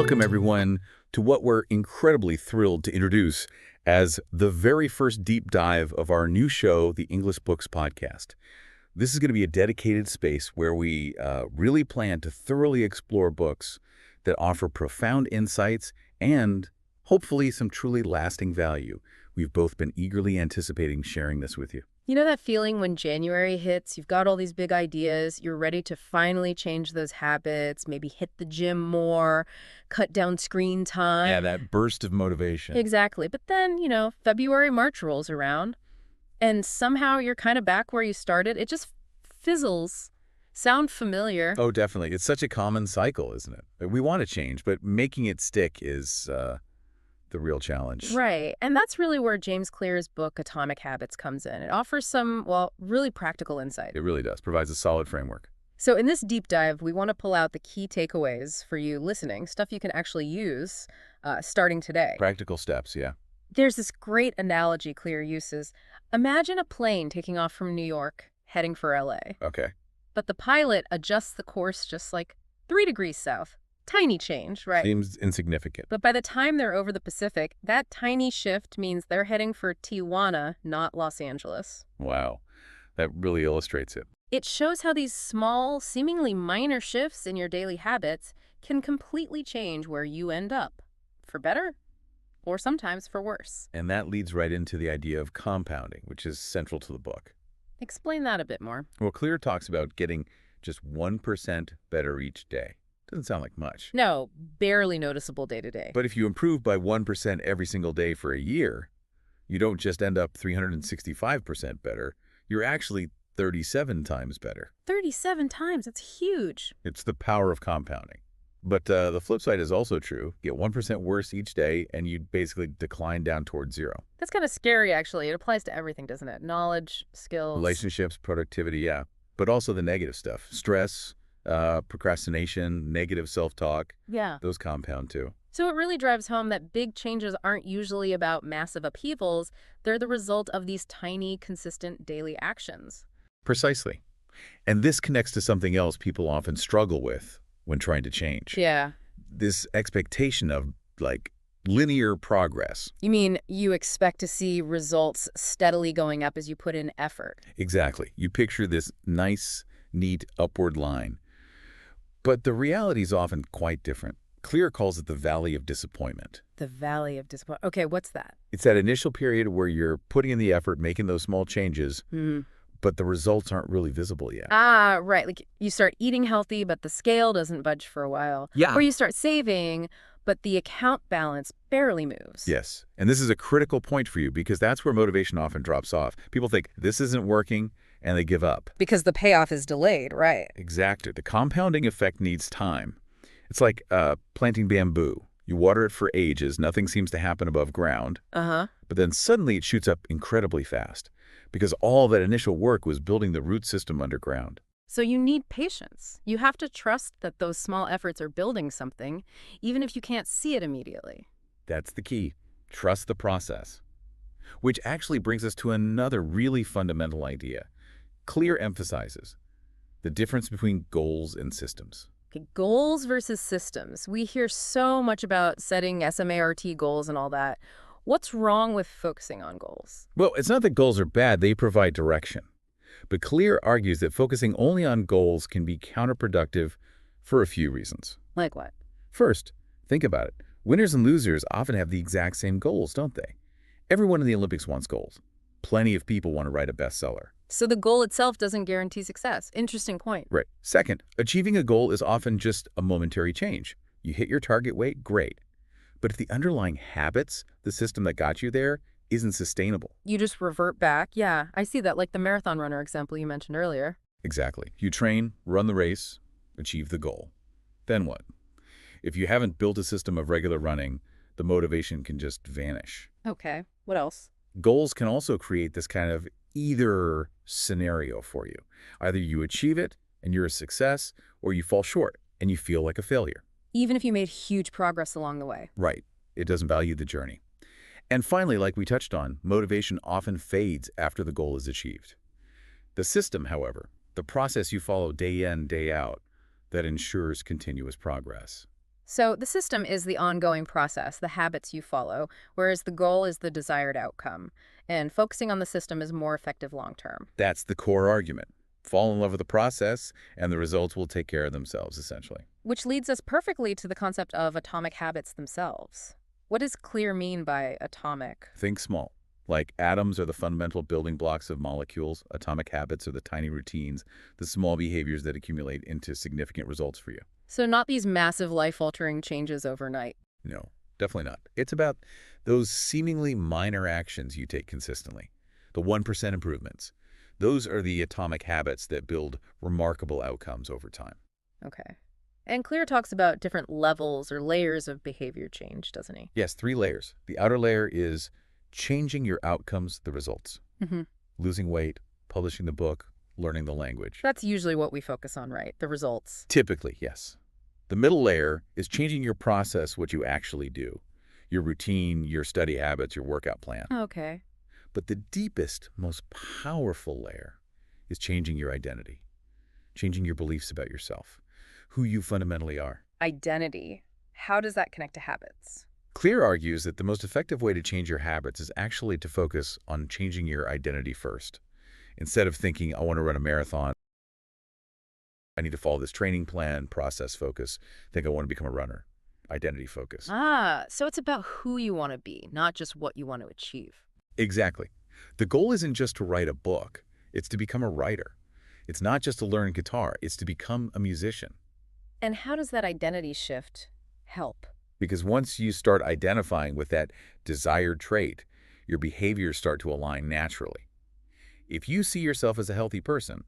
Welcome, everyone, to what we're incredibly thrilled to introduce as the very first deep dive of our new show, the English Books Podcast. This is going to be a dedicated space where we really plan to thoroughly explore books that offer profound insights and hopefully some truly lasting value. We've both been eagerly anticipating sharing this with you. You know that feeling when January hits, you've got all these big ideas, you're ready to finally change those habits, maybe hit the gym more, cut down screen time. Yeah, that burst of motivation. Exactly. But then, February, March rolls around, and somehow you're kind of back where you started. It just fizzles. Sound familiar? Oh, definitely. It's such a common cycle, isn't it? We want to change, but making it stick is the real challenge. Right. And that's really where James Clear's book, Atomic Habits, comes in. It offers some, really practical insight. It really does. Provides a solid framework. So in this deep dive, we want to pull out the key takeaways for you listening, stuff you can actually use starting today. Practical steps, yeah. There's this great analogy Clear uses. Imagine a plane taking off from New York, heading for LA. Okay. But the pilot adjusts the course just like 3 degrees south. Tiny change, right? Seems insignificant. But by the time they're over the Pacific, that tiny shift means they're heading for Tijuana, not Los Angeles. Wow. That really illustrates it. It shows how these small, seemingly minor shifts in your daily habits can completely change where you end up, for better or sometimes for worse. And that leads right into the idea of compounding, which is central to the book. Explain that a bit more. Well, Clear talks about getting just 1% better each day. Doesn't sound like much. No, barely noticeable day to day. But if you improve by 1% every single day for a year, you don't just end up 365% better. You're actually 37 times better. 37 times, that's huge. It's the power of compounding. But the flip side is also true. Get 1% worse each day, and you basically decline down towards zero. That's kind of scary, actually. It applies to everything, doesn't it? Knowledge, skills. Relationships, productivity, yeah. But also the negative stuff. Stress, procrastination, negative self-talk. Yeah. Those compound too. So it really drives home that big changes aren't usually about massive upheavals. They're the result of these tiny, consistent daily actions. Precisely. And this connects to something else people often struggle with when trying to change. Yeah. This expectation of, linear progress. You mean you expect to see results steadily going up as you put in effort? Exactly. You picture this nice, neat upward line. But the reality is often quite different. Clear calls it the valley of disappointment. The valley of disappointment. Okay, what's that? It's that initial period where you're putting in the effort, making those small changes, but the results aren't really visible yet. Ah, right. Like you start eating healthy, but the scale doesn't budge for a while. Yeah. Or you start saving, but the account balance barely moves. Yes. And this is a critical point for you because that's where motivation often drops off. People think this isn't working and they give up. Because the payoff is delayed, right? Exactly. The compounding effect needs time. It's like planting bamboo. You water it for ages, nothing seems to happen above ground. Uh-huh. But then suddenly it shoots up incredibly fast because all that initial work was building the root system underground. So you need patience. You have to trust that those small efforts are building something, even if you can't see it immediately. That's the key. Trust the process. Which actually brings us to another really fundamental idea. Clear emphasizes the difference between goals and systems. Okay, goals versus systems. We hear so much about setting SMART goals and all that. What's wrong with focusing on goals? Well, it's not that goals are bad, they provide direction. But Clear argues that focusing only on goals can be counterproductive for a few reasons. Like what? First, think about it. Winners and losers often have the exact same goals, don't they? Everyone in the Olympics wants goals. Plenty of people want to write a bestseller. So the goal itself doesn't guarantee success. Interesting point. Right. Second, achieving a goal is often just a momentary change. You hit your target weight, great. But if the underlying habits, the system that got you there, isn't sustainable. You just revert back. Yeah, I see that, like the marathon runner example you mentioned earlier. Exactly. You train, run the race, achieve the goal. Then what? If you haven't built a system of regular running, the motivation can just vanish. Okay, what else? Goals can also create this kind of either scenario for you. Either you achieve it and you're a success, or you fall short and you feel like a failure. Even if you made huge progress along the way. Right. It doesn't value the journey. And finally, like we touched on, motivation often fades after the goal is achieved. The system, however, the process you follow day in, day out, that ensures continuous progress. So the system is the ongoing process, the habits you follow, whereas the goal is the desired outcome. And focusing on the system is more effective long term. That's the core argument. Fall in love with the process, and the results will take care of themselves, essentially. Which leads us perfectly to the concept of atomic habits themselves. What does clear mean by atomic? Think small. Like atoms are the fundamental building blocks of molecules, atomic habits are the tiny routines, the small behaviors that accumulate into significant results for you. So not these massive life-altering changes overnight. No, definitely not. It's about those seemingly minor actions you take consistently, the 1% improvements. Those are the atomic habits that build remarkable outcomes over time. Okay. And Clear talks about different levels or layers of behavior change, doesn't he? Yes, 3 layers. The outer layer is changing your outcomes, the results. Mm-hmm. Losing weight, publishing the book, learning the language. That's usually what we focus on, right? The results. Typically, yes. The middle layer is changing your process, what you actually do, your routine, your study habits, your workout plan. Okay. But the deepest, most powerful layer is changing your identity, changing your beliefs about yourself, who you fundamentally are. Identity. How does that connect to habits? Clear argues that the most effective way to change your habits is actually to focus on changing your identity first. Instead of thinking, I want to run a marathon, I need to follow this training plan, process focus, think I want to become a runner, identity focus. So it's about who you want to be, not just what you want to achieve. Exactly. The goal isn't just to write a book, it's to become a writer. It's not just to learn guitar, it's to become a musician. And how does that identity shift help? Because once you start identifying with that desired trait, your behaviors start to align naturally. If you see yourself as a healthy person,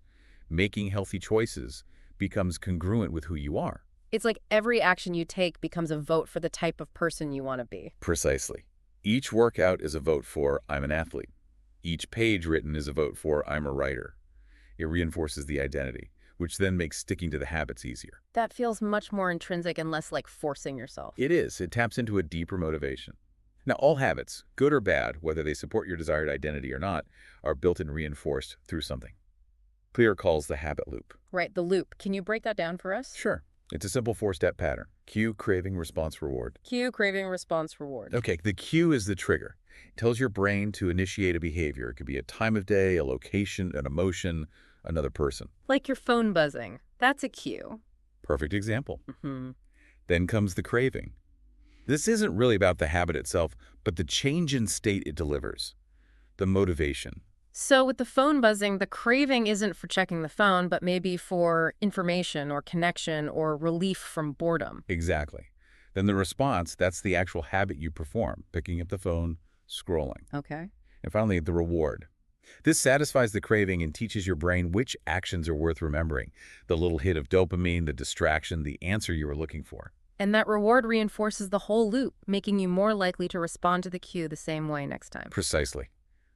making healthy choices becomes congruent with who you are. It's like every action you take becomes a vote for the type of person you want to be. Precisely. Each workout is a vote for I'm an athlete. Each page written is a vote for I'm a writer. It reinforces the identity, which then makes sticking to the habits easier. That feels much more intrinsic and less like forcing yourself. It is. It taps into a deeper motivation. Now, all habits, good or bad, whether they support your desired identity or not, are built and reinforced through something. Clear calls the habit loop. Right, the loop. Can you break that down for us? Sure. It's a simple 4-step pattern. Cue, craving, response, reward. Cue, craving, response, reward. Okay, the cue is the trigger. It tells your brain to initiate a behavior. It could be a time of day, a location, an emotion, another person. Like your phone buzzing. That's a cue. Perfect example. Mm-hmm. Then comes the craving. This isn't really about the habit itself, but the change in state it delivers. The motivation. So with the phone buzzing, the craving isn't for checking the phone, but maybe for information or connection or relief from boredom. Exactly. Then the response, that's the actual habit you perform, picking up the phone, scrolling. Okay. And finally, the reward. This satisfies the craving and teaches your brain which actions are worth remembering. The little hit of dopamine, the distraction, the answer you were looking for. And that reward reinforces the whole loop, making you more likely to respond to the cue the same way next time. Precisely.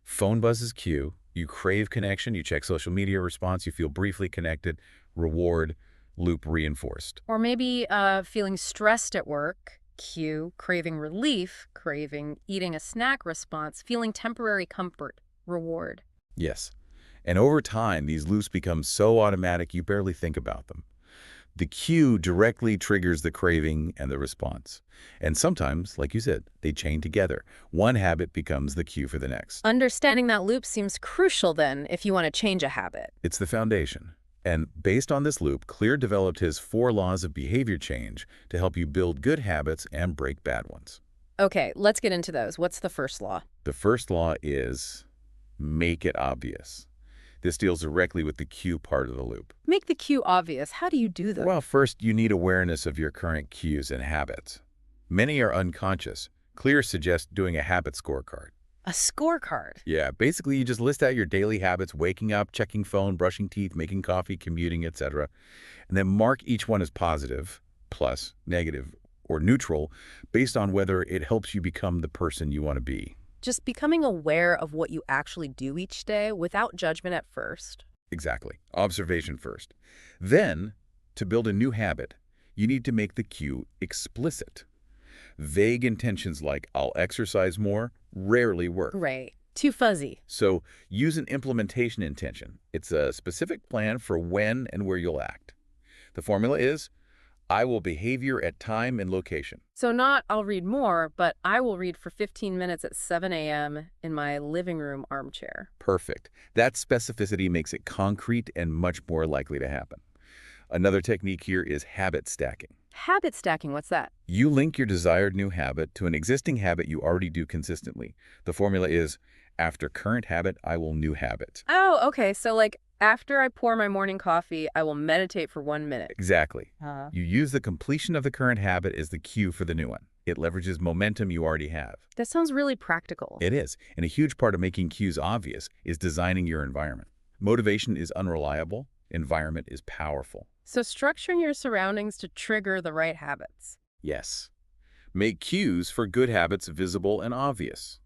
Phone buzzes cue, you crave connection, you check social media response, you feel briefly connected, reward, loop reinforced. Or maybe feeling stressed at work, cue, craving relief, craving eating a snack response, feeling temporary comfort, reward. Yes. And over time, these loops become so automatic you barely think about them. The cue directly triggers the craving and the response. And sometimes, like you said, they chain together. One habit becomes the cue for the next. Understanding that loop seems crucial then if you want to change a habit. It's the foundation. And based on this loop, Clear developed his 4 laws of behavior change to help you build good habits and break bad ones. Okay, let's get into those. What's the first law? The first law is make it obvious. This deals directly with the cue part of the loop. Make the cue obvious. How do you do that? Well, first, you need awareness of your current cues and habits. Many are unconscious. Clear suggests doing a habit scorecard. A scorecard. Yeah, basically you just list out your daily habits, waking up, checking phone, brushing teeth, making coffee, commuting, etc. And then mark each one as positive, plus, negative, or neutral based on whether it helps you become the person you want to be. Just becoming aware of what you actually do each day without judgment at first. Exactly. Observation first. Then, to build a new habit, you need to make the cue explicit. Vague intentions like, I'll exercise more, rarely work. Right. Too fuzzy. So use an implementation intention. It's a specific plan for when and where you'll act. The formula is, I will behavior at time and location. So not I'll read more, but I will read for 15 minutes at 7 a.m. in my living room armchair. Perfect. That specificity makes it concrete and much more likely to happen. Another technique here is habit stacking. Habit stacking, what's that? You link your desired new habit to an existing habit you already do consistently. The formula is, after current habit, I will new habit. Oh, okay. So like after I pour my morning coffee, I will meditate for 1 minute. Exactly. Uh, You use the completion of the current habit as the cue for the new one. It leverages momentum you already have. that sounds really practical. It is, and a huge part of making cues obvious is designing your environment. Motivation is unreliable, environment is powerful. So structuring your surroundings to trigger the right habits. Yes. Make cues for good habits visible and obvious.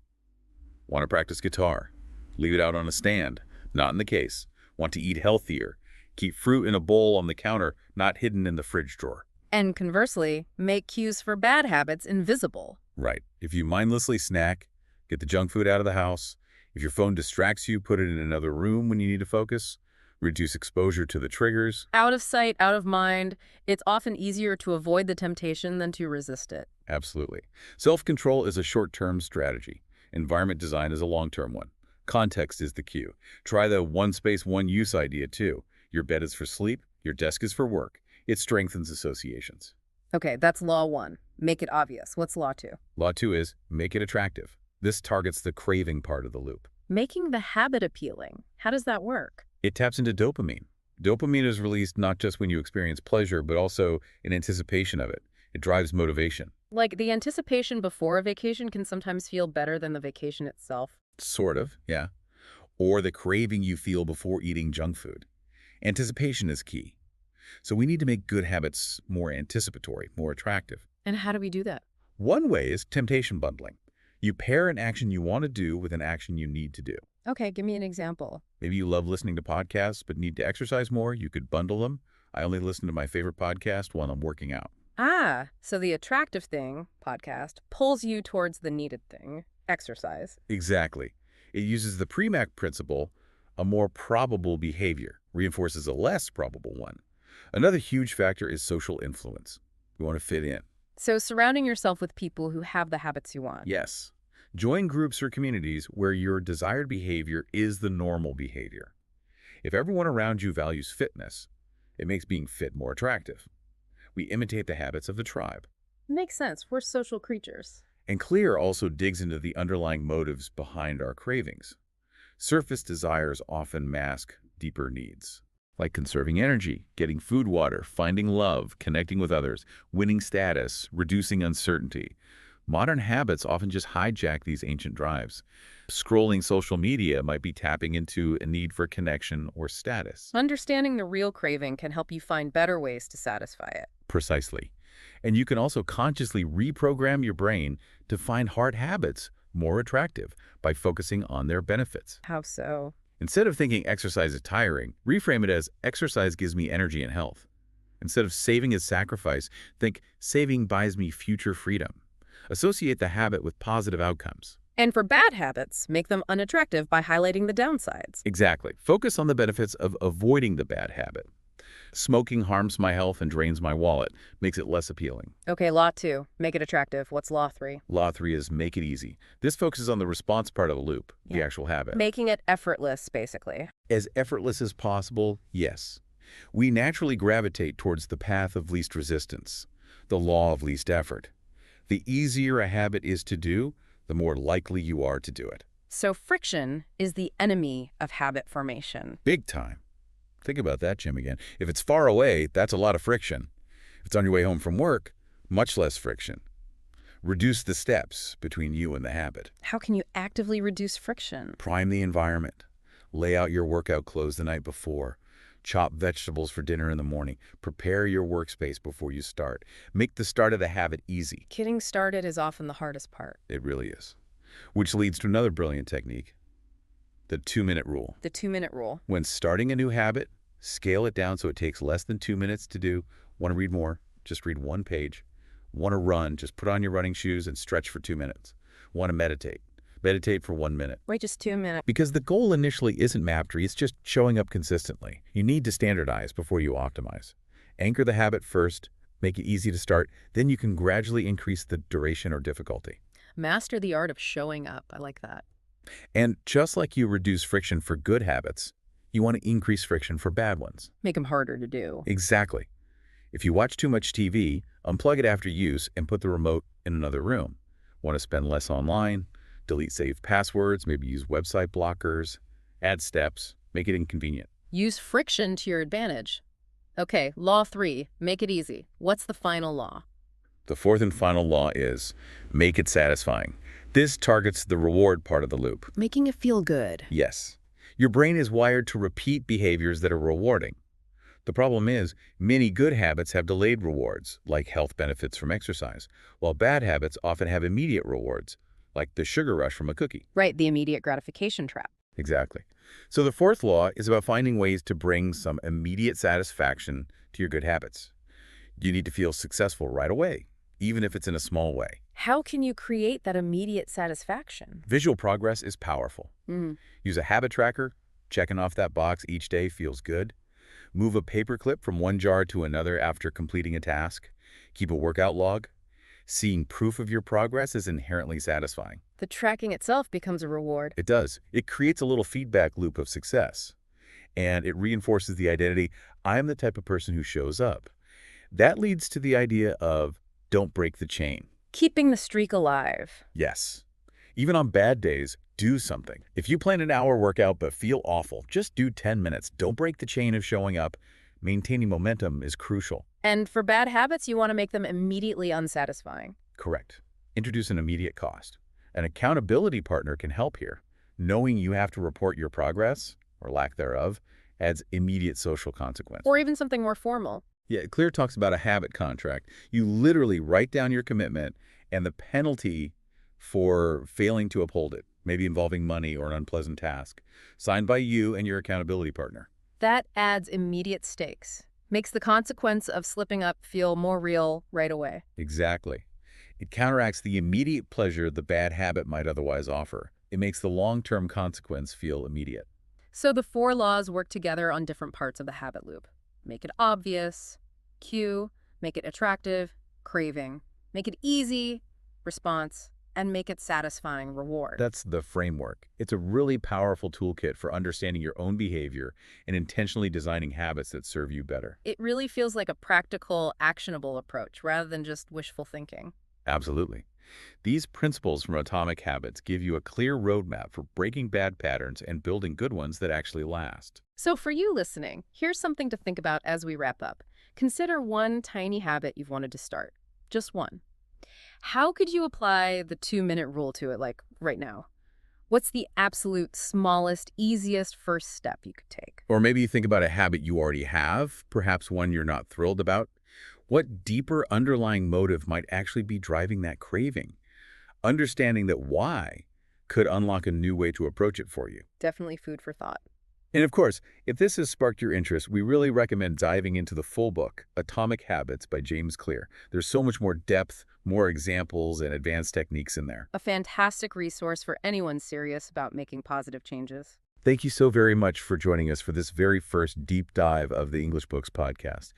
Want to practice guitar? Leave it out on a stand, not in the case. Want to eat healthier? Keep fruit in a bowl on the counter, not hidden in the fridge drawer. And conversely, make cues for bad habits invisible. Right. If you mindlessly snack, get the junk food out of the house. If your phone distracts you, put it in another room when you need to focus. Reduce exposure to the triggers. Out of sight, out of mind, it's often easier to avoid the temptation than to resist it. Absolutely. Self-control is a short-term strategy. Environment design is a long-term one. Context is the cue. Try the one space, one use idea too. Your bed is for sleep, your desk is for work. It strengthens associations. Okay, that's law 1. Make it obvious. What's law 2? Law 2 is make it attractive. This targets the craving part of the loop. Making the habit appealing. How does that work? It taps into dopamine. Dopamine is released not just when you experience pleasure, but also in anticipation of it. It drives motivation. Like the anticipation before a vacation can sometimes feel better than the vacation itself. Sort of, yeah. Or the craving you feel before eating junk food. Anticipation is key. So we need to make good habits more anticipatory, more attractive. And how do we do that? One way is temptation bundling. You pair an action you want to do with an action you need to do. Okay, give me an example. Maybe you love listening to podcasts but need to exercise more. You could bundle them. I only listen to my favorite podcast while I'm working out. Ah, so the attractive thing, podcast, pulls you towards the needed thing, exercise. Exactly. It uses the Premack principle, a more probable behavior, reinforces a less probable one. Another huge factor is social influence. You want to fit in. So surrounding yourself with people who have the habits you want. Yes. Join groups or communities where your desired behavior is the normal behavior. If everyone around you values fitness, it makes being fit more attractive. We imitate the habits of the tribe. Makes sense. We're social creatures. And Clear also digs into the underlying motives behind our cravings. Surface desires often mask deeper needs, like conserving energy, getting food, water, finding love, connecting with others, winning status, reducing uncertainty. Modern habits often just hijack these ancient drives. Scrolling social media might be tapping into a need for connection or status. Understanding the real craving can help you find better ways to satisfy it. Precisely. And you can also consciously reprogram your brain to find hard habits more attractive by focusing on their benefits. How so? Instead of thinking exercise is tiring, reframe it as exercise gives me energy and health. Instead of saving as sacrifice, think saving buys me future freedom. Associate the habit with positive outcomes. And for bad habits, make them unattractive by highlighting the downsides. Exactly. Focus on the benefits of avoiding the bad habit. Smoking harms my health and drains my wallet, makes it less appealing. Okay, law 2. Make it attractive. What's law 3? Law 3 is make it easy. This focuses on the response part of the loop, the actual habit. Making it effortless, basically. As effortless as possible, yes. We naturally gravitate towards the path of least resistance, the law of least effort. The easier a habit is to do, the more likely you are to do it. So friction is the enemy of habit formation. Big time. Think about that, Jim, again. If it's far away, that's a lot of friction. If it's on your way home from work, much less friction. Reduce the steps between you and the habit. How can you actively reduce friction? Prime the environment. Lay out your workout clothes the night before. Chop vegetables for dinner in the morning. Prepare your workspace before you start. Make the start of the habit easy. Getting started is often the hardest part. It really is. Which leads to another brilliant technique, the 2-minute rule. The 2-minute rule. When starting a new habit, scale it down so it takes less than 2 minutes to do. Want to read more? Just read 1 page. Want to run? Just put on your running shoes and stretch for 2 minutes. Want to meditate? Meditate for 1 minute. Wait, just 2 minutes. Because the goal initially isn't mastery, it's just showing up consistently. You need to standardize before you optimize. Anchor the habit first, Make it easy to start. Then you can gradually increase the duration or difficulty. Master the art of showing up. I like that. And just like you reduce friction for good habits, you want to increase friction for bad ones. Make them harder to do. Exactly. If you watch too much TV, unplug it after use and put the remote in another room. Want to spend less online? Delete saved passwords, maybe use website blockers, add steps, make it inconvenient. Use friction to your advantage. Okay, law 3, make it easy. What's the final law? The fourth and final law is make it satisfying. This targets the reward part of the loop. Making it feel good. Yes, your brain is wired to repeat behaviors that are rewarding. The problem is, many good habits have delayed rewards, like health benefits from exercise, while bad habits often have immediate rewards, like the sugar rush from a cookie. Right, the immediate gratification trap. Exactly. So the fourth law is about finding ways to bring some immediate satisfaction to your good habits. You need to feel successful right away, even if it's in a small way. How can you create that immediate satisfaction? Visual progress is powerful. Mm. Use a habit tracker. Checking off that box each day feels good. Move a paperclip from one jar to another after completing a task. Keep a workout log. Seeing proof of your progress is inherently satisfying. The tracking itself becomes a reward. It does. It creates a little feedback loop of success. And it reinforces the identity, I'm the type of person who shows up. That leads to the idea of don't break the chain. Keeping the streak alive. Yes. Even on bad days, do something. If you plan an hour workout but feel awful, just do 10 minutes. Don't break the chain of showing up. Maintaining momentum is crucial. And for bad habits, you want to make them immediately unsatisfying. Correct. Introduce an immediate cost. An accountability partner can help here. Knowing you have to report your progress, or lack thereof, adds immediate social consequence. Or even something more formal. Yeah, Clear talks about a habit contract. You literally write down your commitment and the penalty for failing to uphold it, maybe involving money or an unpleasant task, signed by you and your accountability partner. That adds immediate stakes. Makes the consequence of slipping up feel more real right away. Exactly. It counteracts the immediate pleasure the bad habit might otherwise offer. It makes the long-term consequence feel immediate. So the 4 laws work together on different parts of the habit loop. Make it obvious, cue, make it attractive, craving, make it easy, response, and make it satisfying, reward. That's the framework. It's a really powerful toolkit for understanding your own behavior and intentionally designing habits that serve you better. It really feels like a practical, actionable approach rather than just wishful thinking. Absolutely. These principles from Atomic Habits give you a clear roadmap for breaking bad patterns and building good ones that actually last. So for you listening, here's something to think about as we wrap up. Consider one tiny habit you've wanted to start. Just one. How could you apply the 2-minute rule to it, like right now? What's the absolute smallest, easiest first step you could take? Or maybe you think about a habit you already have, perhaps one you're not thrilled about. What deeper underlying motive might actually be driving that craving? Understanding that why could unlock a new way to approach it for you. Definitely food for thought. And of course, if this has sparked your interest, we really recommend diving into the full book, Atomic Habits by James Clear. There's so much more depth, more examples, and advanced techniques in there. A fantastic resource for anyone serious about making positive changes. Thank you so very much for joining us for this very first deep dive of the English Books podcast.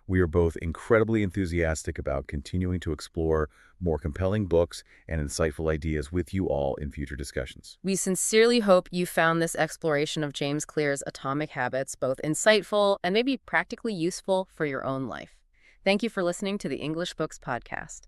We are both incredibly enthusiastic about continuing to explore more compelling books and insightful ideas with you all in future discussions. We sincerely hope you found this exploration of James Clear's Atomic Habits both insightful and maybe practically useful for your own life. Thank you for listening to the English Books podcast.